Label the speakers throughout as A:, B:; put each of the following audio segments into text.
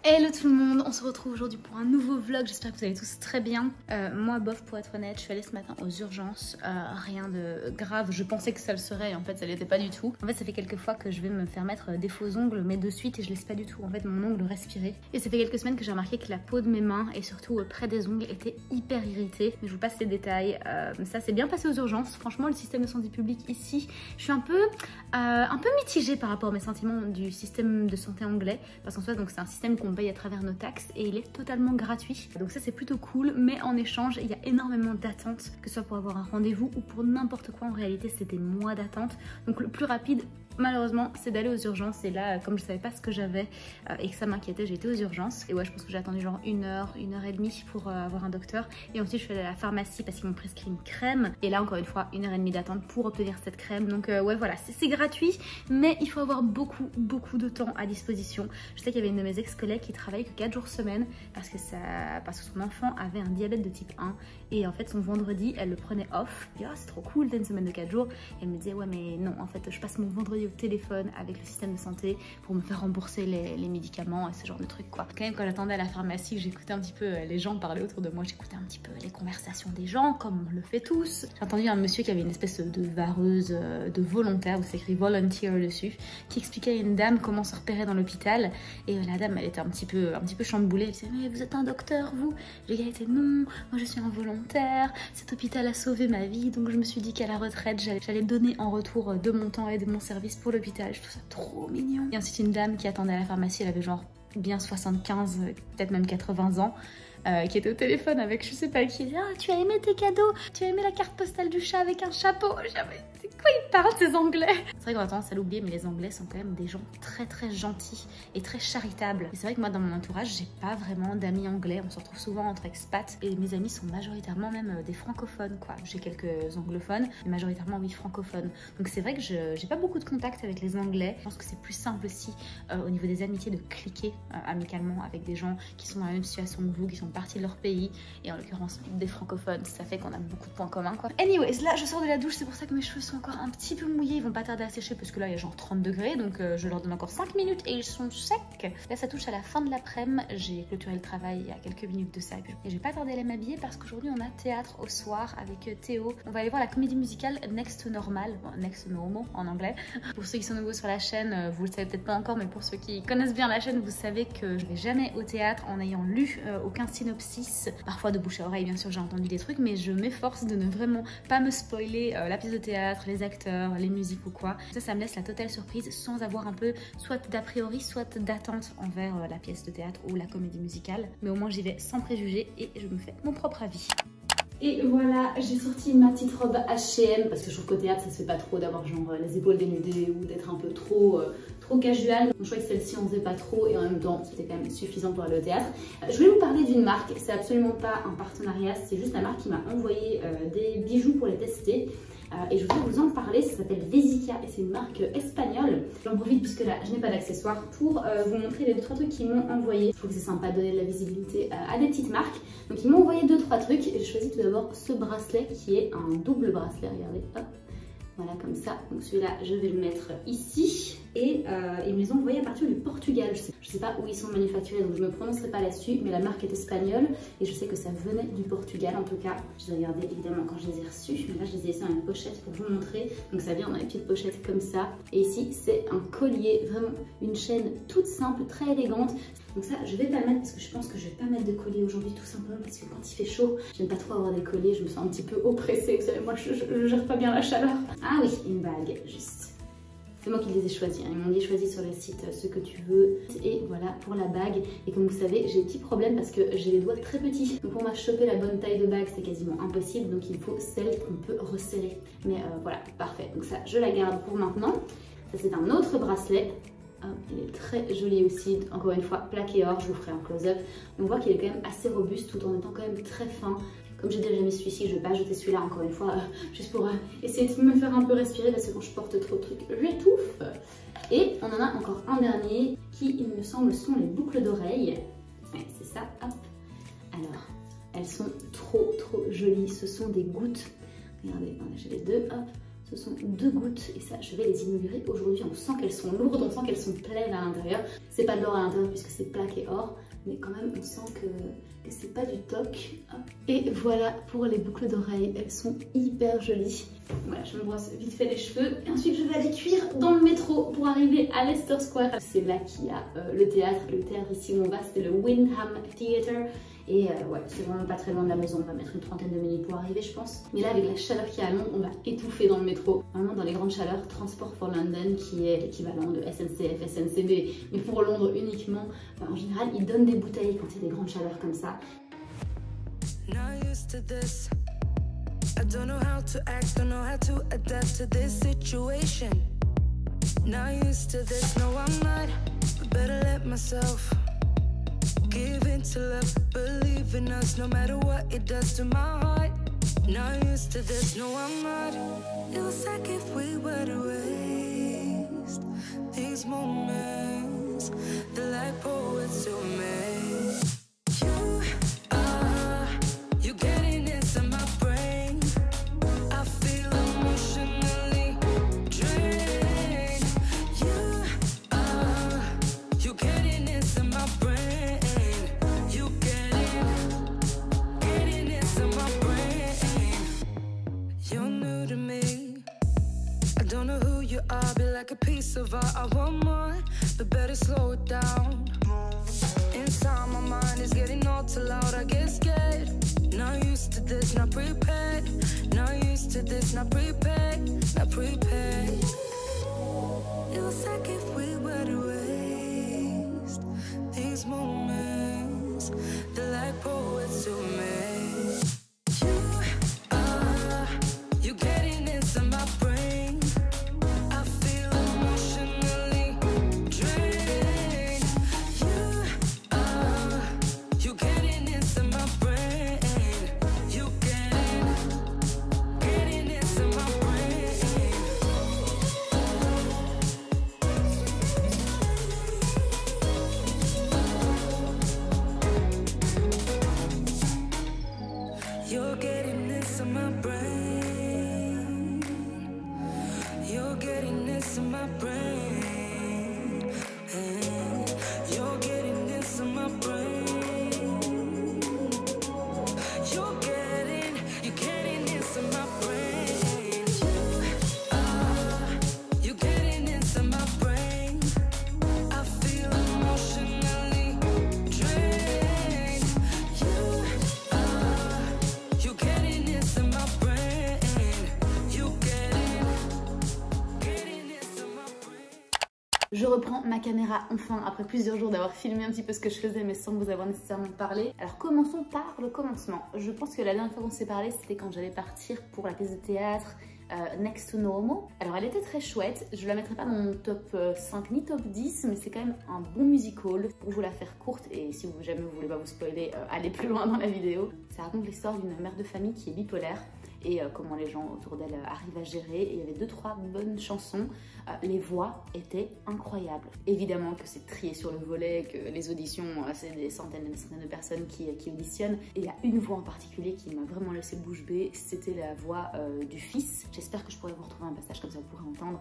A: Hello tout le monde, on se retrouve aujourd'hui pour un nouveau vlog, j'espère que vous allez tous très bien. Moi bof pour être honnête, je suis allée ce matin aux urgences, rien de grave, je pensais que ça le serait et en fait ça l'était pas du tout. En fait ça fait quelques fois que je vais me faire mettre des faux ongles mais de suite et je laisse pas du tout en fait mon ongle respirer. Et ça fait quelques semaines que j'ai remarqué que la peau de mes mains et surtout près des ongles était hyper irritée. Mais je vous passe les détails, ça s'est bien passé aux urgences, franchement le système de santé publique ici, je suis un peu mitigée par rapport à mes sentiments du système de santé anglais parce qu'en soi donc c'est un système qu'on paye à travers nos taxes et il est totalement gratuit. Donc ça c'est plutôt cool, mais en échange il y a énormément d'attentes, que ce soit pour avoir un rendez-vous ou pour n'importe quoi. En réalité c'est des mois d'attente. Donc le plus rapide malheureusement c'est d'aller aux urgences et là comme je savais pas ce que j'avais et que ça m'inquiétait, j'ai été aux urgences et ouais je pense que j'ai attendu genre une heure et demie pour avoir un docteur et ensuite je suis allée à la pharmacie parce qu'ils m'ont prescrit une crème et là encore une fois 1h30 d'attente pour obtenir cette crème. Donc ouais voilà c'est gratuit mais il faut avoir beaucoup de temps à disposition. Je sais qu'il y avait une de mes ex-collègues qui travaillait que 4 jours semaine parce que son enfant avait un diabète de type 1 et en fait son vendredi elle le prenait off. Et oh c'est trop cool, t'as une semaine de 4 jours. Et elle me disait ouais mais non en fait je passe mon vendredi au téléphone avec le système de santé pour me faire rembourser les médicaments et ce genre de trucs quoi. Quand même quand j'attendais à la pharmacie j'écoutais un petit peu les gens parler autour de moi, j'écoutais un petit peu les conversations des gens comme on le fait tous. J'ai entendu un monsieur qui avait une espèce de vareuse de volontaire où c'est écrit volunteer dessus qui expliquait à une dame comment se repérer dans l'hôpital et la dame elle était un petit peu chamboulée. Elle disait mais vous êtes un docteur vous? Le gars était non, moi je suis un volontaire, cet hôpital a sauvé ma vie donc je me suis dit qu'à la retraite j'allais donner en retour de mon temps et de mon service pour l'hôpital. Je trouve ça trop mignon. Et ensuite une dame qui attendait à la pharmacie, elle avait genre bien 75, peut-être même 80 ans. Qui était au téléphone avec je sais pas qui. Elle dit ah tu as aimé tes cadeaux, tu as aimé la carte postale du chat avec un chapeau. J'avais c'est quoi ils parlent ces anglais? C'est vrai qu'on a tendance à l'oublier mais les anglais sont quand même des gens très gentils et très charitables. Et c'est vrai que moi dans mon entourage j'ai pas vraiment d'amis anglais, on se retrouve souvent entre expats et mes amis sont majoritairement même des francophones quoi. J'ai quelques anglophones mais majoritairement oui francophones. Donc c'est vrai que j'ai pas beaucoup de contact avec les anglais. Je pense que c'est plus simple aussi au niveau des amitiés de cliquer amicalement avec des gens qui sont dans la même situation que vous, qui sont partie de leur pays et en l'occurrence des francophones, ça fait qu'on a beaucoup de points communs quoi. Anyways, là je sors de la douche, c'est pour ça que mes cheveux sont encore un petit peu mouillés, ils vont pas tarder à sécher parce que là il y a genre 30 degrés donc je leur donne encore 5 minutes et ils sont secs. Là ça touche à la fin de l'après-midi, j'ai clôturé le travail il y a quelques minutes de ça et j'ai pas tardé à aller m'habiller parce qu'aujourd'hui on a théâtre au soir avec Théo. On va aller voir la comédie musicale Next to Normal, bon, Next to Normal en anglais. Pour ceux qui sont nouveaux sur la chaîne, vous le savez peut-être pas encore mais pour ceux qui connaissent bien la chaîne, vous savez que je vais jamais au théâtre en ayant lu aucun synopsis. Parfois de bouche à oreille bien sûr j'ai entendu des trucs mais je m'efforce de ne vraiment pas me spoiler la pièce de théâtre, les acteurs, les musiques ou quoi. Ça me laisse la totale surprise sans avoir un peu soit d'a priori soit d'attente envers la pièce de théâtre ou la comédie musicale. Mais au moins j'y vais sans préjugés et je me fais mon propre avis. Et voilà, j'ai sorti ma petite robe H&M parce que je trouve qu'au théâtre ça se fait pas trop d'avoir genre les épaules dénudées ou d'être un peu trop casual. Donc je trouvais que celle-ci on faisait pas trop et en même temps c'était quand même suffisant pour aller au théâtre. Je voulais vous parler d'une marque, c'est absolument pas un partenariat, c'est juste la marque qui m'a envoyé des bijoux pour les tester. Et je voulais vous en parler, ça s'appelle Vesica et c'est une marque espagnole. J'en profite puisque là je n'ai pas d'accessoires pour vous montrer les 2-3 trucs qu'ils m'ont envoyé. Je trouve que c'est sympa de donner de la visibilité à des petites marques. Donc ils m'ont envoyé 2-3 trucs et j'ai choisi tout d'abord ce bracelet qui est un double bracelet, regardez, hop. Voilà comme ça, donc celui-là je vais le mettre ici et ils me les ont envoyés à partir du Portugal. Je sais pas où ils sont manufacturés donc je me prononcerai pas là-dessus mais la marque est espagnole et je sais que ça venait du Portugal en tout cas. Je les ai regardés évidemment quand je les ai reçus mais là je les ai laissés dans une pochette pour vous montrer. Donc ça vient dans une petite pochette comme ça et ici c'est un collier, vraiment une chaîne toute simple, très élégante. Donc ça je vais pas le mettre parce que je pense que je vais pas mettre de collier aujourd'hui tout simplement parce que quand il fait chaud j'aime pas trop avoir des colliers, je me sens un petit peu oppressée, vous savez moi je gère pas bien la chaleur. Ah oui, une bague, juste. C'est moi qui les ai choisis, hein. Ils m'ont dit choisis sur le site ce que tu veux. Et voilà pour la bague. Et comme vous savez, j'ai des petits problèmes parce que j'ai les doigts très petits. Donc pour m'a choper la bonne taille de bague, c'est quasiment impossible. Donc il faut celle qu'on peut resserrer. Mais voilà, parfait. Donc ça, je la garde pour maintenant. Ça c'est un autre bracelet. Il est très joli aussi, encore une fois plaqué or, je vous ferai un close-up. On voit qu'il est quand même assez robuste tout en étant quand même très fin. Comme j'ai déjà mis celui-ci, je ne vais pas jeter celui-là encore une fois, juste pour essayer de me faire un peu respirer parce que quand je porte trop de trucs, j'étouffe. Et on en a encore un dernier qui, il me semble, sont les boucles d'oreilles. Ouais, c'est ça, hop. Alors, elles sont trop jolies, ce sont des gouttes. Regardez, j'ai les deux, hop. Ce sont 2 gouttes et ça, je vais les inaugurer aujourd'hui. On sent qu'elles sont lourdes, on sent qu'elles sont pleines à l'intérieur. C'est pas de l'or à l'intérieur puisque c'est plaqué or, mais quand même on sent que c'est pas du toc. Et voilà pour les boucles d'oreilles, elles sont hyper jolies. Voilà, je me brosse vite fait les cheveux et ensuite je vais aller cuire dans le métro pour arriver à Leicester Square. C'est là qu'il y a le théâtre. Le théâtre ici où on va, c'est le Wyndham Theatre. Et ouais, c'est vraiment pas très loin de la maison, on va mettre une trentaine de minutes pour arriver je pense. Mais là avec la chaleur qu'il y a à Londres, on va étouffer dans le métro. Vraiment dans les grandes chaleurs, Transport for London qui est l'équivalent de SNCF, SNCB, mais pour Londres uniquement. En général, ils donnent des bouteilles quand il y a des grandes chaleurs comme ça.
B: I don't know how to act, don't know how to adapt to this situation. Not used to this, no I'm not, but better let myself give in to love, believe in us, no matter what it does to my heart. Not used to this, no I'm not. It was like if we were to waste these moments, they're like poets to me. Like a piece of art, I want more, but better slow it down. Inside my mind is getting all too loud, I get scared. Not used to this, not prepared. Not used to this, not prepared. Not prepared. It was like if we were to waste these moments, they're like poets to me.
A: Je reprends ma caméra enfin après plusieurs jours d'avoir filmé un petit peu ce que je faisais mais sans vous avoir nécessairement parlé. Alors commençons par le commencement. Je pense que la dernière fois qu'on s'est parlé c'était quand j'allais partir pour la pièce de théâtre Next to Normal. Alors elle était très chouette, je la mettrai pas dans mon top 5 ni top 10 mais c'est quand même un bon musical. Pour vous la faire courte et si vous jamais vous voulez pas vous spoiler, allez plus loin dans la vidéo. Ça raconte l'histoire d'une mère de famille qui est bipolaire et comment les gens autour d'elle arrivent à gérer. Et il y avait 2-3 bonnes chansons. Les voix étaient incroyables. Évidemment que c'est trié sur le volet, que les auditions, c'est des centaines et des centaines de personnes qui auditionnent. Et il y a une voix en particulier qui m'a vraiment laissé bouche bée, c'était la voix du fils. J'espère que je pourrai vous retrouver un passage comme ça, vous pourrez entendre.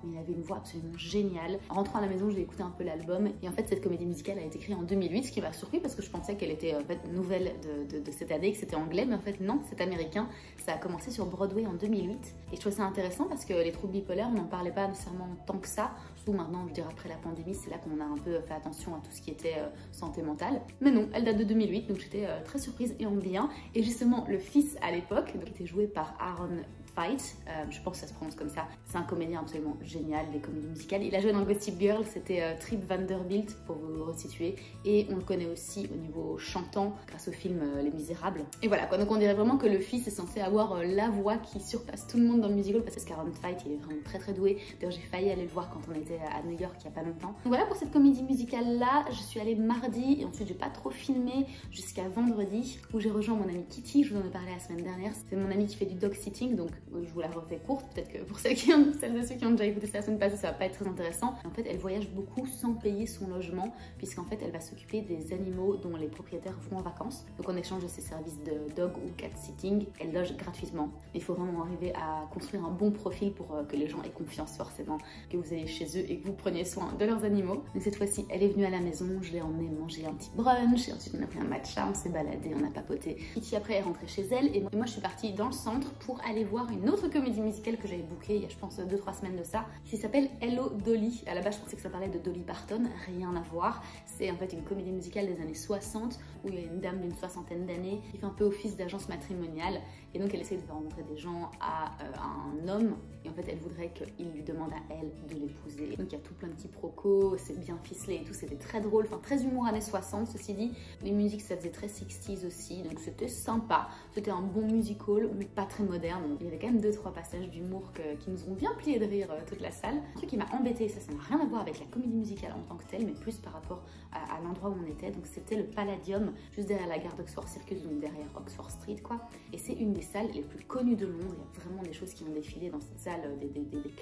A: Il y avait une voix absolument géniale. En rentrant à la maison, j'ai écouté un peu l'album et en fait cette comédie musicale a été créée en 2008, ce qui m'a surpris parce que je pensais qu'elle était en fait nouvelle de cette année, que c'était anglais, mais en fait non, c'est américain. Ça a commencé sur Broadway en 2008 et je trouvais ça intéressant parce que les troubles bipolaires, on n'en parlait pas nécessairement tant que ça. Surtout maintenant, je dirais après la pandémie, c'est là qu'on a un peu fait attention à tout ce qui était santé mentale. Mais non, elle date de 2008, donc j'étais très surprise et en bien. Et justement, le fils à l'époque, qui était joué par Aaron Fight, je pense que ça se prononce comme ça. C'est un comédien absolument génial des comédies musicales. Il a joué dans Gossip Girl, c'était Trip Vanderbilt pour vous resituer. Et on le connaît aussi au niveau chantant grâce au film Les Misérables. Et voilà quoi, donc on dirait vraiment que le fils est censé avoir la voix qui surpasse tout le monde dans le musical parce que Aaron Fight il est vraiment très très doué. D'ailleurs j'ai failli aller le voir quand on était à New York il y a pas longtemps. Donc voilà pour cette comédie musicale là, je suis allée mardi et ensuite j'ai pas trop filmé jusqu'à vendredi où j'ai rejoint mon amie Kitty, je vous en ai parlé la semaine dernière. C'est mon amie qui fait du dog sitting, donc je vous la refais courte, peut-être que pour celles et ceux qui ont déjà écouté ça la semaine passée, ça va pas être très intéressant. En fait, elle voyage beaucoup sans payer son logement, puisqu'en fait, elle va s'occuper des animaux dont les propriétaires vont en vacances. Donc en échange de ses services de dog ou cat sitting, elle loge gratuitement. Il faut vraiment arriver à construire un bon profil pour que les gens aient confiance forcément, que vous ayez chez eux et que vous preniez soin de leurs animaux. Donc cette fois-ci, elle est venue à la maison, je l'ai emmenée manger un petit brunch, et ensuite on a pris un matcha, on s'est baladé, on a papoté. Kitty après est rentrée chez elle, et moi je suis partie dans le centre pour aller voir une autre comédie musicale que j'avais bookée il y a je pense 2-3 semaines de ça, qui s'appelle Hello Dolly. À la base je pensais que ça parlait de Dolly Parton, rien à voir. C'est en fait une comédie musicale des années 60 où il y a une dame d'une 60aine d'années qui fait un peu office d'agence matrimoniale, et donc elle essaie de faire rencontrer des gens à un homme, et en fait elle voudrait qu'il lui demande à elle de l'épouser. Donc il y a tout plein de quiproquos, c'est bien ficelé et tout, c'était très drôle, enfin très humour années 60 ceci dit. Les musiques ça faisait très 60s aussi, donc c'était sympa. C'était un bon musical mais pas très moderne, donc il y avait quand même 2-3 passages d'humour qui nous ont bien plié de rire toute la salle. Un truc qui m'a embêté, ça n'a rien à voir avec la comédie musicale en tant que telle, mais plus par rapport à l'endroit où on était. Donc c'était le Palladium, juste derrière la gare d'Oxford Circus, donc derrière Oxford Street quoi. Et c'est une des salles les plus connues de Londres, il y a vraiment des choses qui ont défilé dans cette salle, des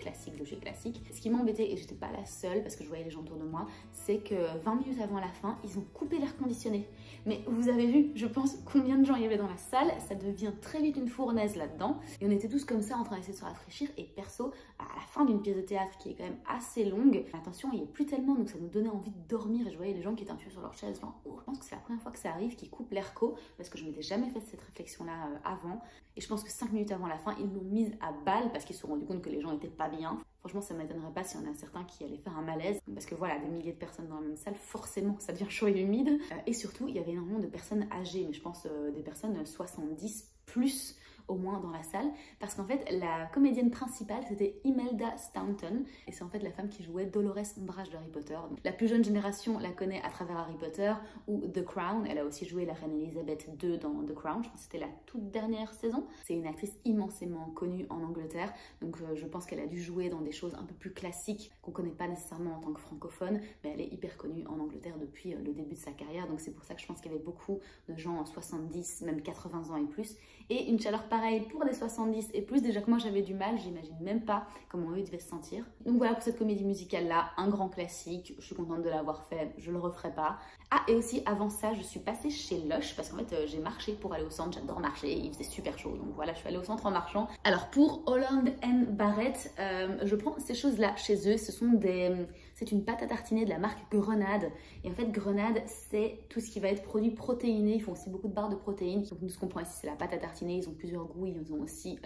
A: classiques de chez classiques. Ce qui m'a embêté, et j'étais pas la seule parce que je voyais les gens autour de moi, c'est que 20 minutes avant la fin, ils ont coupé l'air conditionné. Mais vous avez vu, je pense, combien de gens il y avait dans la salle, ça devient très vite une fournaise là-dedans. Et on était tous comme ça en train d'essayer de se rafraîchir, et perso, à la fin d'une pièce de théâtre qui est quand même assez longue, attention, il n'y a plus tellement, donc ça nous donnait envie de dormir, et je voyais les gens qui étaient un peu sur leur chaise, genre, oh, je pense que c'est la première fois que ça arrive, qu'ils coupent l'airco, parce que je m'étais jamais fait cette réflexion-là avant. Et je pense que 5 minutes avant la fin, ils l'ont mise à balle parce qu'ils se sont rendus compte que les gens n'étaient pas bien. Franchement, ça ne m'étonnerait pas s'il y en a certains qui allaient faire un malaise. Parce que voilà, des milliers de personnes dans la même salle, forcément, ça devient chaud et humide. Et surtout, il y avait énormément de personnes âgées, mais je pense des personnes 70 plus au moins dans la salle, parce qu'en fait la comédienne principale c'était Imelda Staunton, et c'est en fait la femme qui jouait Dolores Umbridge de Harry Potter. Donc, la plus jeune génération la connaît à travers Harry Potter ou The Crown. Elle a aussi joué la reine Elisabeth II dans The Crown, je pense que c'était la toute dernière saison. C'est une actrice immensément connue en Angleterre, donc je pense qu'elle a dû jouer dans des choses un peu plus classiques qu'on connaît pas nécessairement en tant que francophone, mais elle est hyper connue en Angleterre depuis le début de sa carrière, donc c'est pour ça que je pense qu'il y avait beaucoup de gens en 70, même 80 ans et plus, et une chaleur pareil pour des 70 et plus. Déjà que moi j'avais du mal, j'imagine même pas comment eux devaient se sentir. Donc voilà pour cette comédie musicale là, un grand classique, je suis contente de l'avoir fait, je le referai pas. Ah, et aussi avant ça je suis passée chez Lush parce qu'en fait j'ai marché pour aller au centre, j'adore marcher, il faisait super chaud, donc voilà je suis allée au centre en marchant. Alors pour Holland & Barrett, je prends ces choses là chez eux, c'est une pâte à tartiner de la marque Grenade, et en fait Grenade c'est tout ce qui va être produit protéiné, ils font aussi beaucoup de barres de protéines. Donc nous ce qu'on prend ici c'est la pâte à tartiner, ils ont plusieurs goûts, ils ont aussi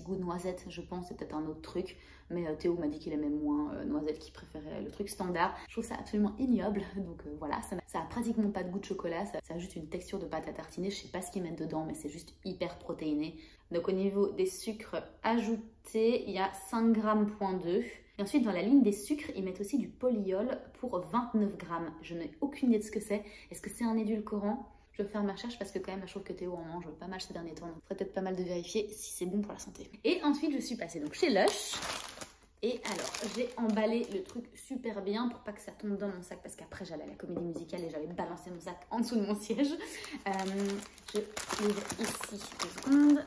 A: goût noisette je pense, c'est peut-être un autre truc, mais Théo m'a dit qu'il aimait moins noisette, qu'il préférait le truc standard. Je trouve ça absolument ignoble, donc voilà, ça a pratiquement pas de goût de chocolat, ça a juste une texture de pâte à tartiner, je sais pas ce qu'ils mettent dedans, mais c'est juste hyper protéiné. Donc au niveau des sucres ajoutés, il y a 5 grammes,2 g. Et ensuite, dans la ligne des sucres, ils mettent aussi du polyol pour 29 grammes. Je n'ai aucune idée de ce que c'est. Est-ce que c'est un édulcorant? Je vais faire ma recherche parce que quand même, je trouve que Théo en mange pas mal ces derniers temps. Donc, il faudrait peut-être pas mal de vérifier si c'est bon pour la santé. Et ensuite, je suis passée donc chez Lush. Et alors, j'ai emballé le truc super bien pour pas que ça tombe dans mon sac, parce qu'après, j'allais à la comédie musicale et j'avais balancé mon sac en dessous de mon siège. Je l'ouvre ici 2 secondes.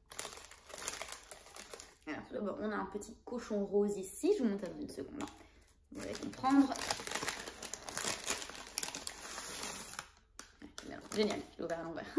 A: Alors, tout d'abord, on a un petit cochon rose ici. Je vous montre dans une seconde. Vous allez comprendre. Génial, je l'ai ouvert à l'envers.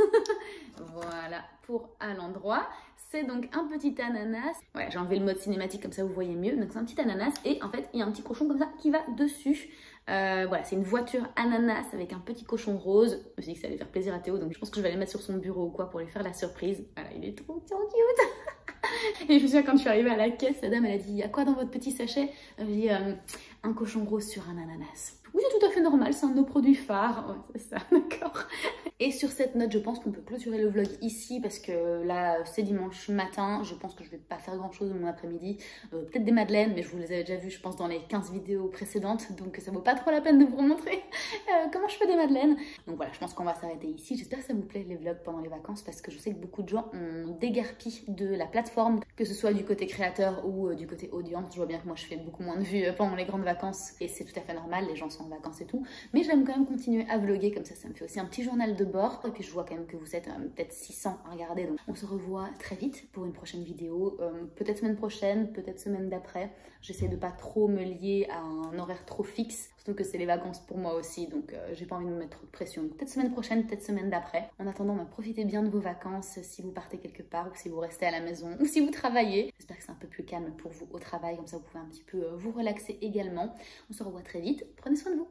A: Voilà, pour à l'endroit. C'est donc un petit ananas. Voilà, j'ai enlevé le mode cinématique comme ça vous voyez mieux. Donc c'est un petit ananas et en fait il y a un petit cochon comme ça qui va dessus. Voilà, c'est une voiture ananas avec un petit cochon rose. Je me suis dit que ça allait faire plaisir à Théo, donc je pense que je vais aller mettre sur son bureau ou quoi pour lui faire la surprise. Voilà, il est trop cute. Et je me souviens quand je suis arrivée à la caisse, la dame elle a dit: il y a quoi dans votre petit sachet? J'ai dit un cochon rose sur un ananas. Oui, c'est tout à fait normal, c'est un de nos produits phares. Ouais, c'est ça, d'accord. Et sur cette note, je pense qu'on peut clôturer le vlog ici parce que là, c'est dimanche matin. Je pense que je vais pas faire grand chose de mon après-midi. Peut-être des madeleines, mais je vous les avais déjà vues, je pense, dans les 15 vidéos précédentes. Donc ça vaut pas trop la peine de vous montrer comment je fais des madeleines. Donc voilà, je pense qu'on va s'arrêter ici. J'espère que ça vous plaît les vlogs pendant les vacances parce que je sais que beaucoup de gens ont déguerpi de la plateforme, que ce soit du côté créateur ou du côté audience. Je vois bien que moi, je fais beaucoup moins de vues pendant les grandes vacances et c'est tout à fait normal, les gens sont en vacances et tout. Mais j'aime quand même continuer à vlogger comme ça me fait aussi un petit journal de bord. Et puis je vois quand même que vous êtes peut-être 600 à regarder, donc on se revoit très vite pour une prochaine vidéo, peut-être semaine prochaine, peut-être semaine d'après. J'essaie de pas trop me lier à un horaire trop fixe, surtout que c'est les vacances pour moi aussi, donc j'ai pas envie de me mettre trop de pression. Peut-être semaine prochaine, peut-être semaine d'après. En attendant, profitez bien de vos vacances si vous partez quelque part ou si vous restez à la maison ou si vous travaillez. J'espère que c'est un peu plus calme pour vous au travail, comme ça vous pouvez un petit peu vous relaxer également. On se revoit très vite, prenez soin de vous.